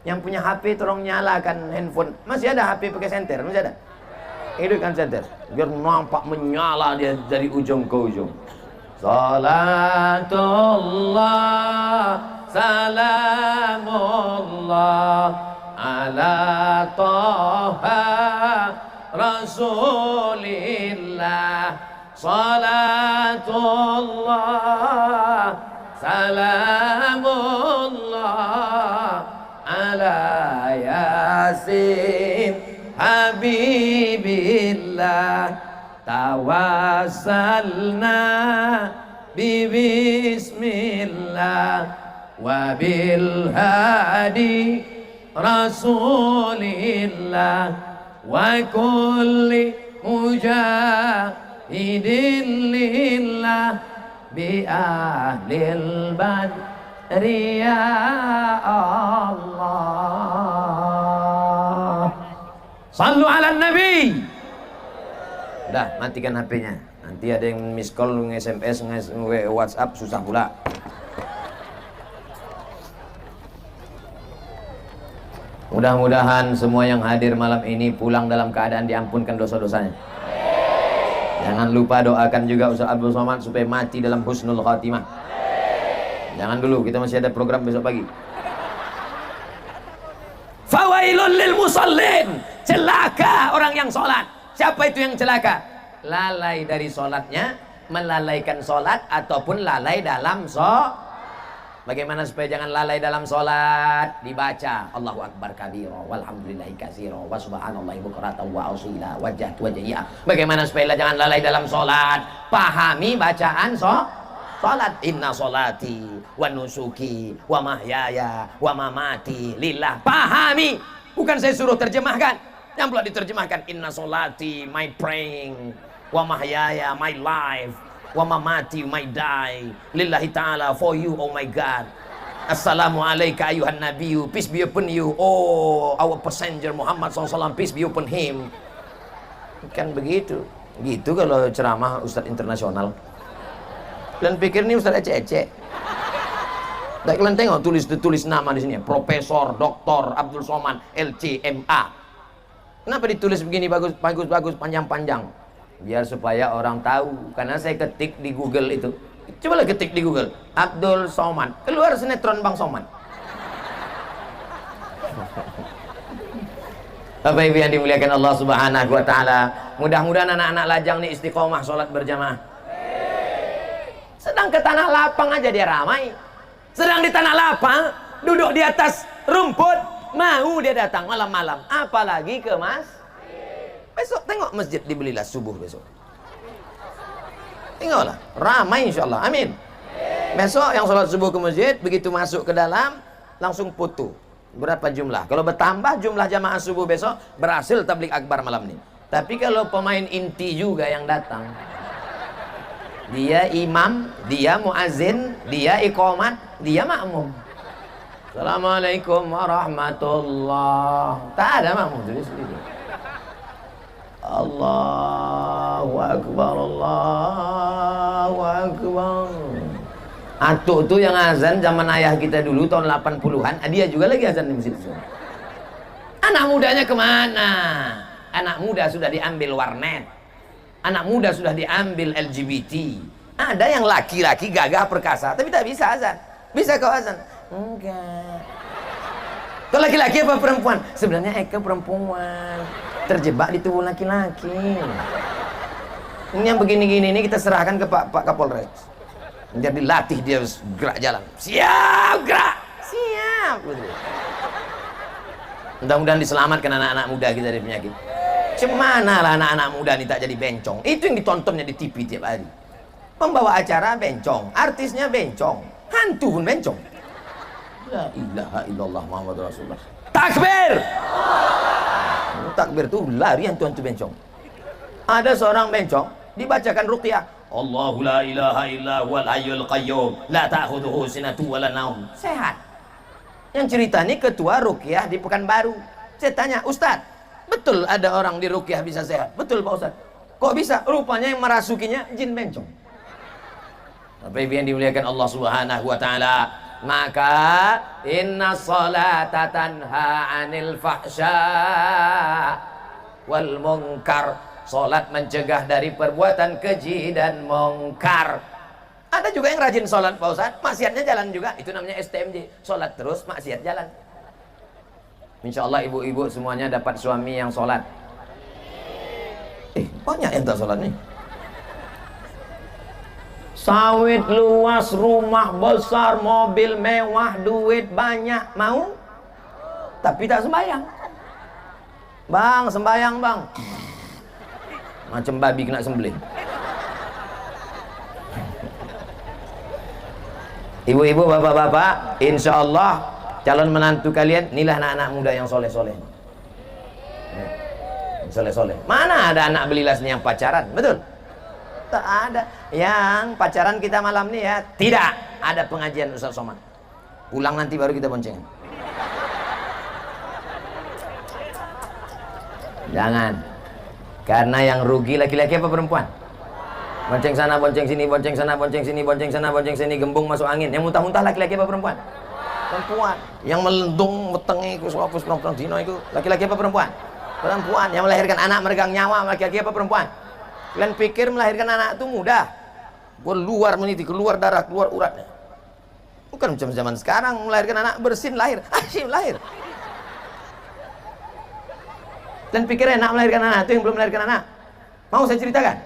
Yang punya HP tolong nyalakan handphone. Masih ada HP pakai senter? Masih ada? Hidupkan senter biar nampak menyala dia dari ujung ke ujung. Salatullah salamullah ala Taha Rasulillah. Salatullah salamullah ala Yasin Habibillah. Tawassalna bismillah wa bil hadi Rasulillah wa kulli mujahidin lillah bi ahlil badri ya Allah. Sallu ala nabi. Udah, matikan HP-nya. Nanti ada yang miss call, nge-SMS, nge-WhatsApp, susah pula. Mudah-mudahan semua yang hadir malam ini pulang dalam keadaan diampunkan dosa-dosanya. Jangan lupa doakan juga Ustaz Abdul Somad supaya mati dalam husnul khatimah. Jangan dulu, kita masih ada program besok pagi. Fawailul lil musallin. Celaka orang yang sholat. Siapa itu yang celaka? Lalai dari sholatnya, melalaikan sholat, ataupun lalai dalam sholat. Bagaimana supaya jangan lalai dalam sholat? Dibaca Allahu Akbar kabira walhamdulillahi katsira wa subhanallahi bukratan wa asila wajhat wajhiya. Bagaimana supaya jangan lalai dalam sholat? Pahami bacaan sholat. Inna sholati wa nusuki wa mahyaya wa mamati lillah. Pahami, bukan saya suruh terjemahkan. Yang pula diterjemahkan inna sholati, my praying, wa mahyaya, my life, wa mamati, my die, lillahi ta'ala, for you, oh my God. Assalamualaikum ayuhan nabiyyu, peace be upon you, oh our passenger Muhammad SAW, peace be upon him. Kan begitu. Gitu kalau ceramah Ustadz internasional. Kalian pikir ini Ustadz ecek-ecek? Dan kalian tengok tulis nama di sini, Profesor Dr. Abdul Somad LCMA. Kenapa ditulis begini bagus panjang-panjang? Biar supaya orang tahu. Karena saya ketik di Google itu. Cobalah ketik di Google Abdul Somad, keluar sinetron Bang Somad. Bapak Ibu yang dimuliakan Allah Subhanahu wa taala, mudah-mudahan anak-anak lajang nih istiqomah sholat berjamaah. Sedang ke tanah lapang aja dia ramai. Sedang di tanah lapang, duduk di atas rumput, mau dia datang malam-malam, apalagi ke besok tengok masjid dibelilah subuh besok. Tengoklah, ramai insyaallah, amin. Besok yang sholat subuh ke masjid, begitu masuk ke dalam, langsung foto. Berapa jumlah? Kalau bertambah jumlah jamaah subuh besok, berhasil tabligh akbar malam ini. Tapi kalau pemain inti juga yang datang, dia imam, dia muazin, dia iqamat, dia makmum. Assalamualaikum warahmatullah. Tak ada makmum tulis gitu. Allahu Akbar, Allahu Akbar. Atuk tuh yang azan zaman ayah kita dulu tahun 80-an, dia juga lagi azan di masjid. Anak mudanya kemana? Anak muda sudah diambil warnet. Anak muda sudah diambil LGBT. Ada yang laki-laki gagah perkasa, tapi tak bisa azan. Bisa kau azan? Enggak. Kau laki-laki apa perempuan? Sebenarnya Eka perempuan. terjebak di tubuh laki-laki. Ini yang begini-gini ini kita serahkan ke Pak Kapolres. Jadi latih dia gerak jalan. Siap gerak. Siap. Mudah-mudahan diselamatkan anak-anak muda kita dari penyakit. Cemana lah anak-anak muda ini tak jadi bencong. Itu yang ditontonnya di TV tiap hari. Pembawa acara bencong, artisnya bencong, hantu pun bencong. La ilaha illallah Muhammad Rasulullah. Takbir. Takbir tuh lari hantu-hantu bencong. Ada seorang bencong dibacakan ruqyah. Allahu la ilaha illa huwal hayyul qayyum la ta'khudhuhu sinatun wa la naum. Sehat. Yang cerita ini ketua ruqyah di Pekanbaru. Saya tanya, "Ustaz, betul ada orang di ruqyah bisa sehat?" "Betul Pak Ustaz." "Kok bisa?" "Rupanya yang merasukinya jin bencong." Bapak Ibu yang dimuliakan Allah Subhanahu wa taala, maka inna sholata tanha 'anil fahsya wal munkar. Salat mencegah dari perbuatan keji dan mungkar. Ada juga yang rajin salat Pak Ustaz, maksiatnya jalan juga. Itu namanya STMJ, salat terus maksiat jalan. Insyaallah ibu-ibu semuanya dapat suami yang salat. Banyak yang tak salat nih. Sawit luas, rumah besar, mobil mewah, duit banyak, mau? Tapi tak sembahyang. Bang, sembahyang bang. Macam babi kena sembelih. Ibu-ibu, bapak-bapak, insya Allah calon menantu kalian inilah anak-anak muda yang soleh-soleh. Soleh-soleh. Mana ada anak belilasnya yang pacaran? Betul? Tak ada. Yang pacaran kita malam ini ya, tidak ada pengajian Ustaz Somad. Pulang nanti baru kita boncengan. Jangan. Karena yang rugi laki-laki apa perempuan? Bonceng sana, bonceng sini, bonceng sana, bonceng sini, bonceng sana, bonceng sini, gembung masuk angin. Yang muntah-muntah laki-laki apa perempuan? Perempuan. Yang melendung wetenge iku hapus nong dino iku laki-laki apa perempuan? Perempuan. Yang melahirkan anak meregang nyawa laki-laki apa perempuan? Kalian pikir melahirkan anak itu mudah? Keluar meniti, keluar darah, keluar uratnya. Bukan macam zaman sekarang melahirkan anak bersin lahir, asyik lahir. Kalian pikir enak melahirkan anak itu yang belum melahirkan anak? Mau saya ceritakan?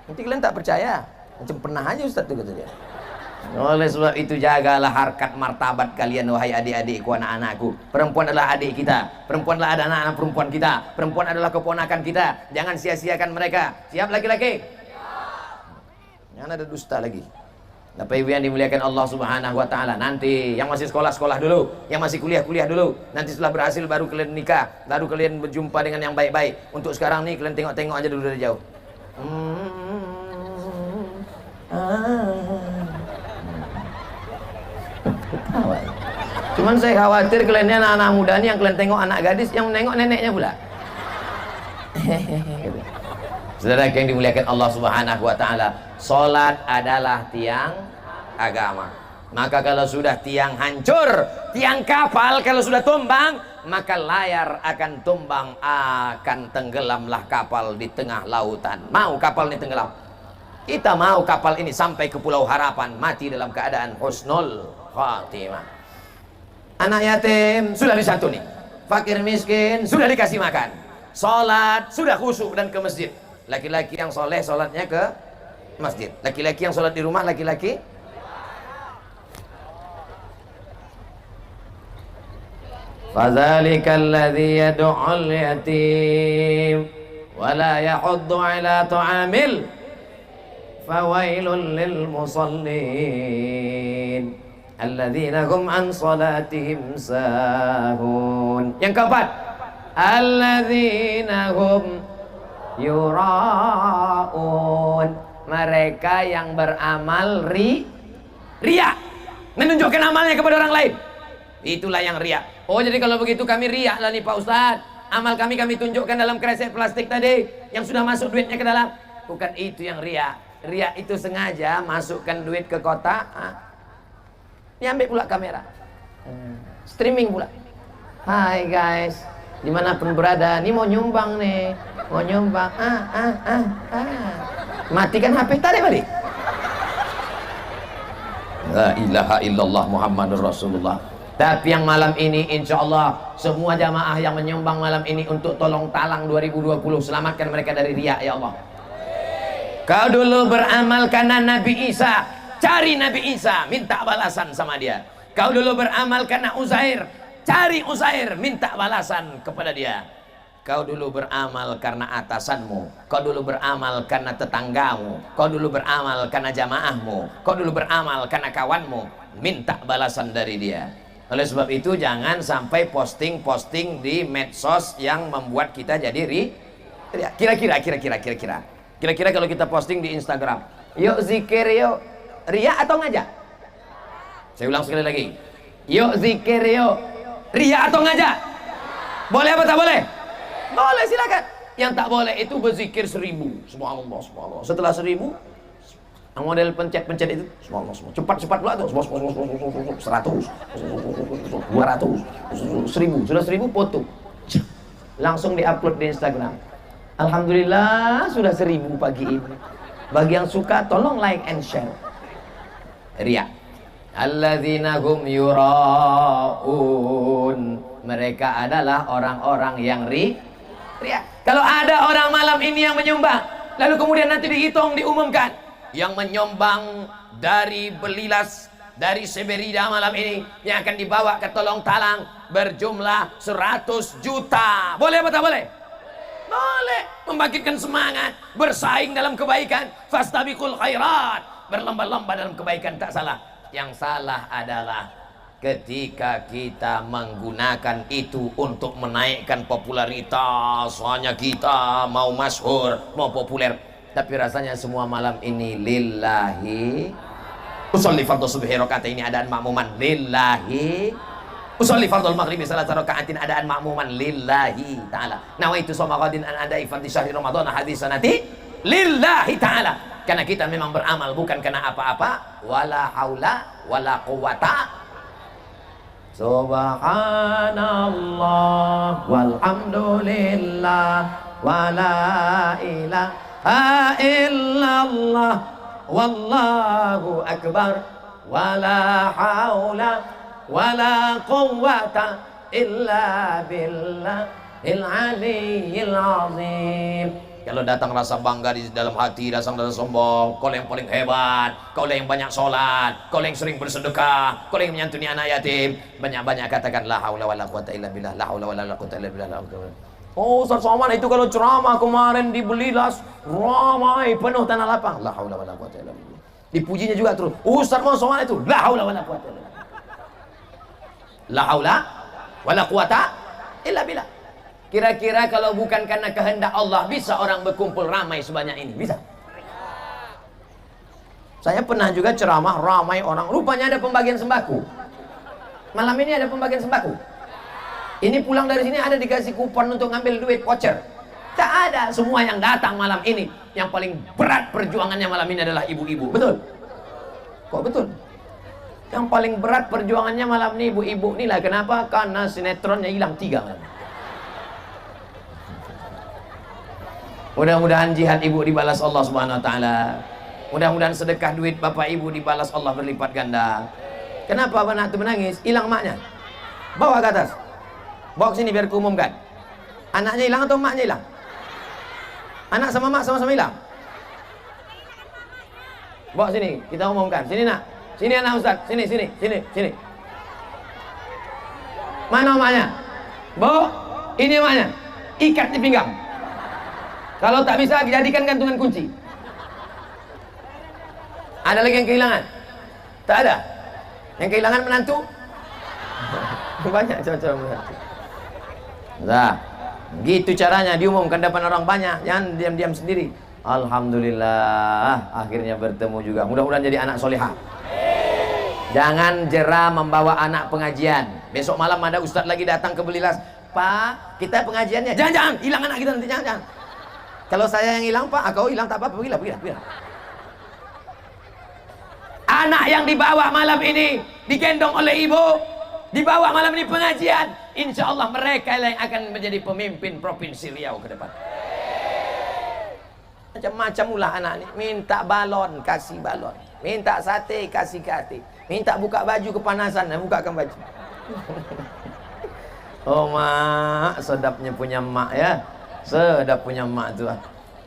Nanti kalian tak percaya. Macam pernah aja Ustaz itu kata dia. Oleh sebab itu jagalah harkat martabat kalian wahai adik-adikku, anak-anakku. Perempuan adalah adik kita, perempuan adalah anak-anak perempuan kita, perempuan adalah keponakan kita. Jangan sia-siakan mereka. Siap laki-laki? Jangan ada dusta lagi. Bapak Ibu yang dimuliakan Allah Subhanahu wa taala, nanti yang masih sekolah-sekolah dulu, yang masih kuliah-kuliah ddulu. Nanti setelah berhasil baru kalian nikah, baru kalian berjumpa dengan yang baik-baik. Untuk sekarang nih kalian tengok-tengok aja dulu dari jauh. Cuman saya khawatir kalian anak-anak muda nih yang kalian tengok anak gadis, yang menengok neneknya pula. Saudara yang dimuliakan Allah Subhanahu wa taala, salat adalah tiang agama. Maka kalau sudah tiang hancur, tiang kapal kalau sudah tumbang, maka layar akan tumbang, akan tenggelamlah kapal di tengah lautan. Mau kapal ini tenggelam? Kita mau kapal ini sampai ke Pulau Harapan, mati dalam keadaan husnul khatimah. Anak yatim sudah disantuni, fakir miskin sudah dikasih makan, salat sudah khusyuk dan ke masjid. Laki-laki yang soleh salatnya ke masjid, laki-laki yang salat di rumah, laki-laki fadzalika alladzi yad'ul yatim wa la yahuddu ala ta'amil fawailul lil musallin alladzina hum an salatihim sahun. Yang keempat, alladzina hum yura'un, mereka yang beramal riya, menunjukkan amalnya kepada orang lain. Itulah yang riya. Oh, jadi kalau begitu kami riya lah nih Pak Ustadz, amal kami tunjukkan dalam kresek plastik tadi yang sudah masuk duitnya ke dalam. Bukan itu yang riya. Riya itu sengaja masukkan duit ke kotak, diambil pula kamera, streaming pula. Hai guys, dimanapun berada, ini mau nyumbang nih, mau nyumbang, matikan HP tadi balik. La ilaha illallah Muhammadur Rasulullah. Tapi yang malam ini insya Allah semua jamaah yang menyumbang malam ini untuk tolong talang 2020, selamatkan mereka dari riya ya Allah. Kau dulu beramal karena Nabi Isa, cari Nabi Isa, minta balasan sama dia. Kau dulu beramal karena Uzair, cari Uzair, minta balasan kepada dia. Kau dulu beramal karena atasanmu, kau dulu beramal karena tetanggamu, kau dulu beramal karena jamaahmu, kau dulu beramal karena kawanmu, minta balasan dari dia. Oleh sebab itu jangan sampai posting-posting di medsos yang membuat kita jadi kira-kira kalau kita posting di Instagram, yuk zikir yuk, ria atau ngajak? Saya ulang sekali lagi, yuk zikir yuk, ria atau ngajak? Boleh apa tak boleh? Boleh, silakan. Yang tak boleh itu berzikir 1000, subhanallah, subhanallah. Setelah 1000, yang model pencet-pencet itu, subhanallah, cepat-cepat pula tuh, 100, 200, 1000, sudah 1000 foto, langsung diupload di Instagram. Alhamdulillah sudah 1000 pagi ini. Bagi yang suka tolong like and share. Ria. Alladzina hum yura'un. Mereka adalah orang-orang yang ria. Kalau ada orang malam ini yang menyumbang, lalu kemudian nanti dihitung, diumumkan, yang menyumbang dari Belilas, dari Seberida malam ini, yang akan dibawa ke Tolong Talang berjumlah 100 juta. Boleh apa tak boleh? Boleh. Membangkitkan semangat, bersaing dalam kebaikan, fastabiqul khairat, berlomba-lomba dalam kebaikan, tak salah. Yang salah adalah ketika kita menggunakan itu untuk menaikkan popularitas, hanya kita mau masyhur, mau populer, tapi rasanya semua malam ini lillahi. Usolli fardhu subhi rakaatain adaan makmuman lillahi. Usolli fardhu maghribi salat rakaatin adaan makmuman lillahi taala. Nawaitu shoma ghadin an adai fardhi syahri ramadan hadis sanati lillahi taala. Karena kita memang beramal bukan karena apa-apa, wala haula wala quwata. Subhanallah walhamdulillah wala ilaha illallah wallahu akbar wala haula wala quwwata illa billahil aliyyil azim. Kalau datang rasa bangga di dalam hati, datang rasa sombong, kau yang paling hebat, kau yang banyak sholat, kau yang sering bersedekah, kau yang menyantuni anak yatim, banyak-banyak katakan la haula wala quwwata illa billah, la haula wala quwwata illa billah. Oh, Ustaz Somad itu kalau ceramah kemarin di Belilas ramai penuh tanah lapang, la haula wala quwwata illa billah. Dipujinya juga terus. Ustaz Somad itu la haula wala quwwata illa billah. La haula wala quwwata illa billah. Kira-kira kalau bukan karena kehendak Allah, bisa orang berkumpul ramai sebanyak ini? Bisa? Saya pernah juga ceramah ramai orang, rupanya ada pembagian sembako. Malam ini ada pembagian sembako. Ini pulang dari sini ada dikasih kupon untuk ngambil duit voucher. Tak ada. Semua yang datang malam ini, yang paling berat perjuangannya malam ini adalah ibu-ibu. Betul? Kok betul? Yang paling berat perjuangannya malam ini ibu-ibu inilah. Kenapa? Karena sinetronnya hilang 3 malam. Mudah-mudahan jihad ibu dibalas Allah Subhanahu wa taala. Mudah-mudahan sedekah duit bapak ibu dibalas Allah berlipat ganda. Kenapa anak itu menangis? Hilang maknya. Bawa ke atas. Bawa ke sini biar kuumumkan. Anaknya hilang atau maknya hilang? Anak sama mak sama-sama hilang. Bawa sini, kita umumkan. Sini nak. Sini anak Ustaz. Sini. Mana maknya? Bawa. Ini maknya. Ikat di pinggang. Kalau tak bisa, jadikan gantungan kunci. Ada lagi yang kehilangan? Tak ada. Yang kehilangan menantu? Banyak cowok-cowok menantu. Nah, gitu caranya diumumkan depan orang banyak. Jangan diam-diam sendiri. Alhamdulillah, akhirnya bertemu juga. Mudah-mudahan jadi anak solehah. Jangan jera membawa anak pengajian. Besok malam ada ustadz lagi datang ke Belilas. Pak, kita pengajiannya. Jangan, hilang anak kita nanti, jangan. Kalau saya yang hilang, Pak, kau hilang tak apa-apa, pergilah. Anak yang dibawa malam ini, digendong oleh ibu, dibawa malam ini pengajian, insya Allah mereka yang akan menjadi pemimpin Provinsi Riau ke depan. Macam-macam ulah anak ini. Minta balon, kasih balon. Minta sate, kasih sate. Minta buka baju kepanasan, bukakan baju. Oh mak, sedapnya punya mak ya. Sedap punya mak tuh.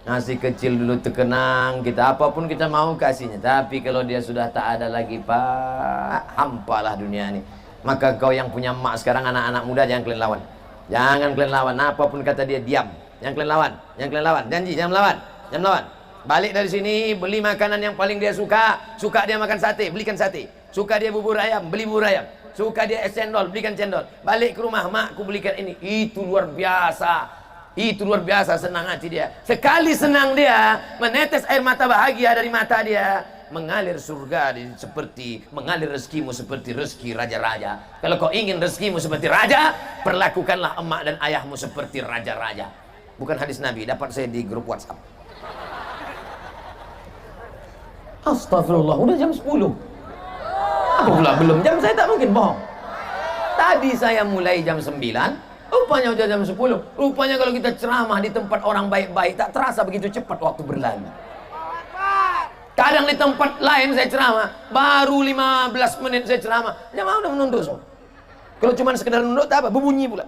Nasi kecil dulu terkenang, kita apapun kita mau kasihnya. Tapi kalau dia sudah tak ada lagi pak, hampalah dunia ini. Maka kau yang punya mak sekarang, anak-anak muda, jangan kalian lawan. Jangan kalian lawan, apapun kata dia diam. Jangan kalian lawan, jangan kalian lawan. Janji jangan melawan, jangan melawan. Balik dari sini, beli makanan yang paling dia suka. Suka dia makan sate, belikan sate. Suka dia bubur ayam, beli bubur ayam. Suka dia es cendol, belikan cendol. Balik ke rumah, mak, aku belikan ini. Itu luar biasa. Itu luar biasa senang hati dia. Sekali senang dia, menetes air mata bahagia dari mata dia, mengalir surga seperti mengalir rezekimu seperti rezeki raja-raja. Kalau kau ingin rezekimu seperti raja, perlakukanlah emak dan ayahmu seperti raja-raja. Bukan hadis Nabi, dapat saya di grup WhatsApp. Astagfirullah, udah jam 10. Apa pula belum jam, saya tak mungkin bohong. Tadi saya mulai jam 9, rupanya udah jam 10. Rupanya kalau kita ceramah di tempat orang baik-baik, tak terasa begitu cepat waktu berlalu. Kadang di tempat lain saya ceramah, baru 15 menit saya ceramah, jamaah udah menunduk semua. Kalau cuma sekedar nunduk, tak apa, berbunyi pula.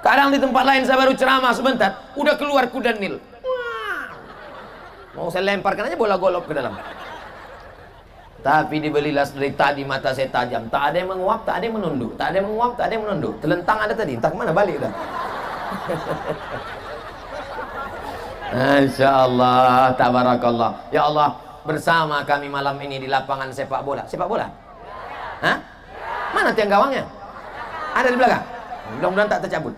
Kadang di tempat lain saya baru ceramah sebentar, udah keluar kuda Nil. Mau saya lemparkan aja bola golop ke dalam. Tapi dibelilah dari tadi mata saya tajam. Tak ada yang menguap, tak ada yang menunduk. Tak ada yang menguap, tak ada yang menunduk. Telentang ada tadi, entah kemana balik dah. Insya Allah, tabarakallah. Ya Allah, bersama kami malam ini di lapangan sepak bola. Sepak bola? Hah? Mana tiang gawangnya? Ada di belakang? Mudah-mudahan tak tercabut.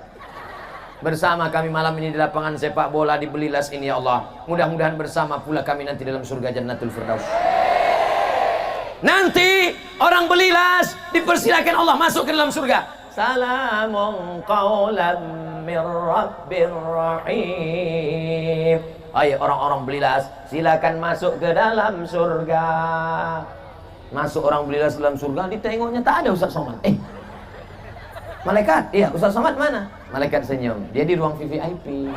Bersama kami malam ini di lapangan sepak bola di Belilas ini ya Allah. Mudah-mudahan bersama pula kami nanti dalam surga Jannatul Firdaus. Nanti orang Belilas dipersilakan Allah masuk ke dalam surga. Salamun qawlan mir rabbir rahim. Ayo orang-orang Belilas, silakan masuk ke dalam surga. Masuk orang Belilas dalam surga, ditengoknya tak ada Ustaz Somad. Malaikat, iya Ustaz Somad mana? Malaikat senyum, dia di ruang VVIP.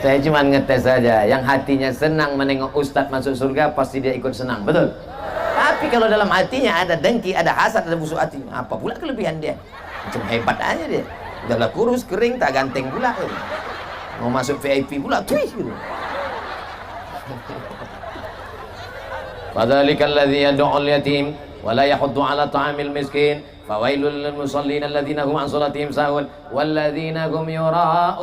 Saya cuma ngetes saja. Yang hatinya senang menengok Ustadz masuk surga, pasti dia ikut senang, betul? Tapi kalau dalam hatinya ada dengki, ada hasad, ada busuk hati, apa pula kelebihan dia? Macam hebat aja dia. Udahlah kurus, kering, tak ganteng pula. Mau masuk VIP pula, twih gitu. Fadzalikal ladzi yad'ul yatim wa la yahuddu 'ala ta'amil miskin. Fawailul lil musallin alladzina hum an salatihim sahun walladzina hum yura'un.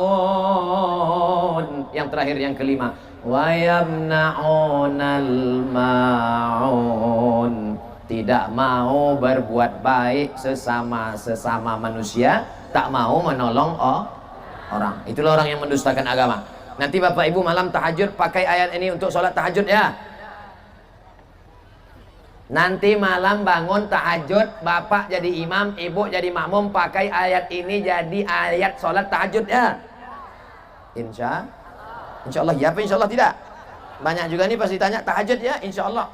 Yang terakhir, yang kelima, wa yamna'unal ma'un. Tidak mau berbuat baik sesama manusia, tak mau menolong orang. Itulah orang yang mendustakan agama. Nanti Bapak Ibu malam tahajud pakai ayat ini untuk sholat tahajud ya. Nanti malam bangun tahajud, bapak jadi imam, ibu jadi makmum, pakai ayat ini jadi ayat sholat tahajud ya. Insya Allah ya apa insya Allah tidak? Banyak juga nih pasti tanya tahajud ya, insya Allah.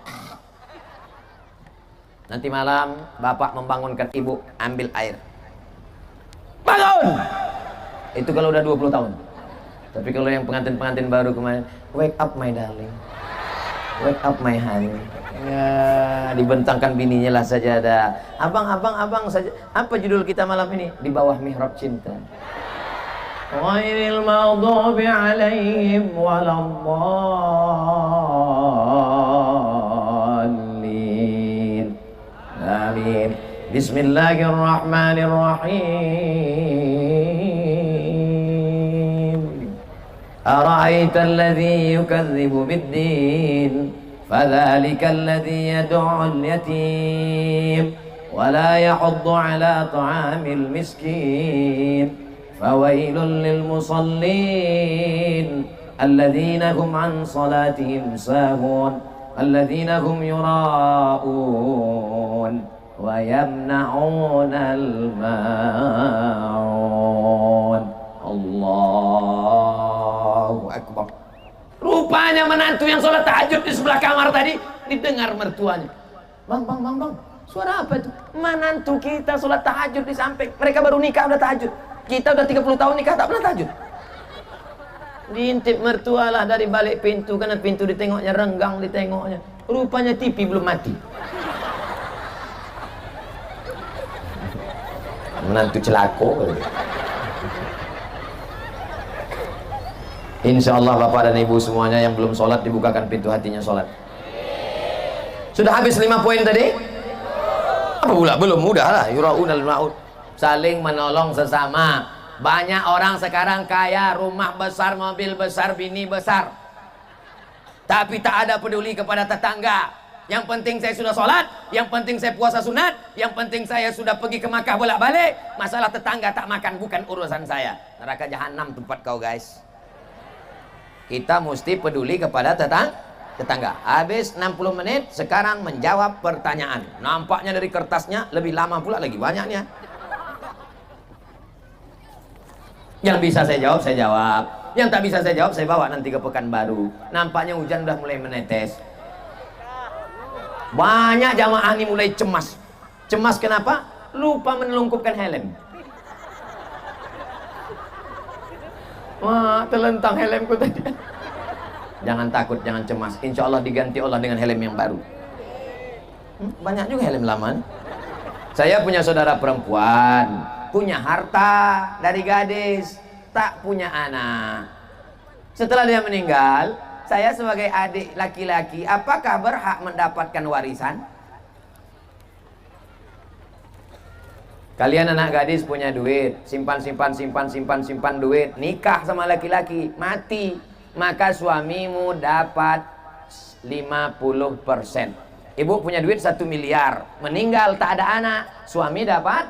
Nanti malam bapak membangunkan ibu, ambil air, bangun. Itu kalau udah 20 tahun. Tapi kalau yang pengantin-pengantin baru kemarin, wake up my darling, wake up my honey. Ya, dibentangkan bininya lah saja ada. Abang saja. Apa judul kita malam ini? Di bawah mihrab cinta. Ghairil maghdubi alaihim waladdallin. Amin. Bismillahirrahmanirrahim. Ara'aita alladhi yukadzibu bid-din فذلك الذي يدعو اليتيم ولا يحض على طعام المسكين فويل للمصلين الذين هم عن صلاتهم ساهون الذين هم يراءون ويمنعون الماعون. الله أكبر. Rupanya menantu yang sholat tahajud di sebelah kamar tadi didengar mertuanya. Bang, suara apa itu? Menantu kita sholat tahajud di samping. Mereka baru nikah udah tahajud. Kita udah 30 tahun nikah tak pernah tahajud. Diintip mertua lah dari balik pintu, karena pintu ditengoknya renggang, ditengoknya rupanya TV belum mati. Menantu celako. Insya Allah bapak dan ibu semuanya yang belum sholat dibukakan pintu hatinya sholat. Sudah habis 5 poin tadi? Apa pula? Belum, mudah lah. Yura'unal ma'ud. Saling menolong sesama. Banyak orang sekarang kaya, rumah besar, mobil besar, bini besar, tapi tak ada peduli kepada tetangga. Yang penting saya sudah sholat, yang penting saya puasa sunat, yang penting saya sudah pergi ke Makkah bolak-balik. Masalah tetangga tak makan bukan urusan saya. Neraka jahanam tempat kau guys. Kita mesti peduli kepada tetangga. Habis 60 menit, sekarang menjawab pertanyaan. Nampaknya dari kertasnya lebih lama pula lagi banyaknya. Yang bisa saya jawab, saya jawab. Yang tak bisa saya jawab, saya bawa nanti ke Pekanbaru. Nampaknya hujan udah mulai menetes. Banyak jamaah ini mulai cemas. Cemas kenapa? Lupa menelungkupkan helm. Wah, terlentang helmku tadi. Jangan takut, jangan cemas. Insya Allah diganti Allah dengan helm yang baru. Banyak juga helm lama. Saya punya saudara perempuan, punya harta dari gadis, tak punya anak. Setelah dia meninggal, saya sebagai adik laki-laki, apakah berhak mendapatkan warisan? Kalian anak gadis punya duit, simpan duit, nikah sama laki-laki, mati, maka suamimu dapat 50%. Ibu punya duit 1 miliar, meninggal tak ada anak, suami dapat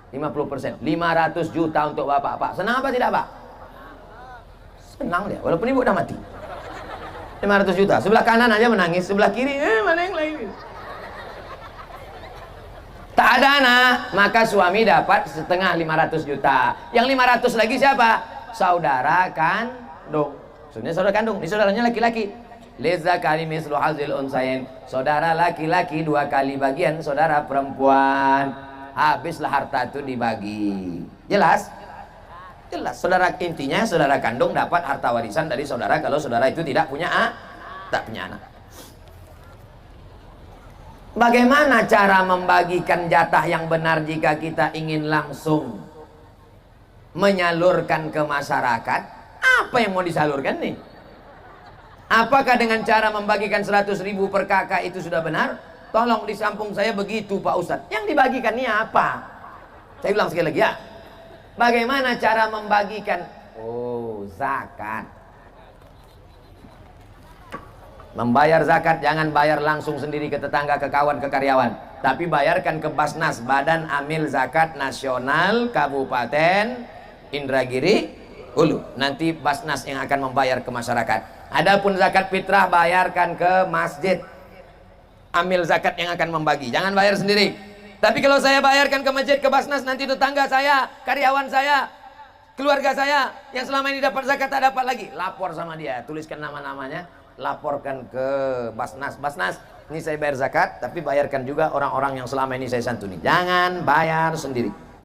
50%, 500 juta untuk bapak. Pak, senang apa tidak Pak? Senang dia, walaupun ibu udah mati. 500 juta, sebelah kanan aja menangis, sebelah kiri, mana yang lain? Tak ada anak, maka suami dapat setengah 500 juta. Yang 500 lagi siapa? Saudara kandung. Maksudnya saudara kandung, ini saudaranya laki-laki. Lizzakari mislu hazil unsayin. Saudara laki-laki 2 kali bagian saudara perempuan. Habislah harta itu dibagi. Jelas? Jelas. Saudara intinya saudara kandung dapat harta warisan dari saudara kalau saudara itu tidak punya anak. Bagaimana cara membagikan jatah yang benar jika kita ingin langsung menyalurkan ke masyarakat? Apa yang mau disalurkan nih? Apakah dengan cara membagikan 100.000 per kakak itu sudah benar? Tolong di kampung saya begitu Pak Ustadz. Yang dibagikan ini apa? Saya ulang sekali lagi ya. Bagaimana cara membagikan? Oh, zakat. Membayar zakat jangan bayar langsung sendiri ke tetangga, ke kawan, ke karyawan, tapi bayarkan ke Basnas, Badan Amil Zakat Nasional Kabupaten Indragiri Hulu. Nanti Basnas yang akan membayar ke masyarakat. Adapun zakat fitrah bayarkan ke masjid Amil Zakat yang akan membagi. Jangan bayar sendiri. Tapi kalau saya bayarkan ke masjid, ke Basnas, nanti tetangga saya, karyawan saya, keluarga saya yang selama ini dapat zakat tak dapat lagi, lapor sama dia, tuliskan nama-namanya, laporkan ke Basnas. Basnas, ini saya bayar zakat, tapi bayarkan juga orang-orang yang selama ini saya santuni. Jangan bayar sendiri.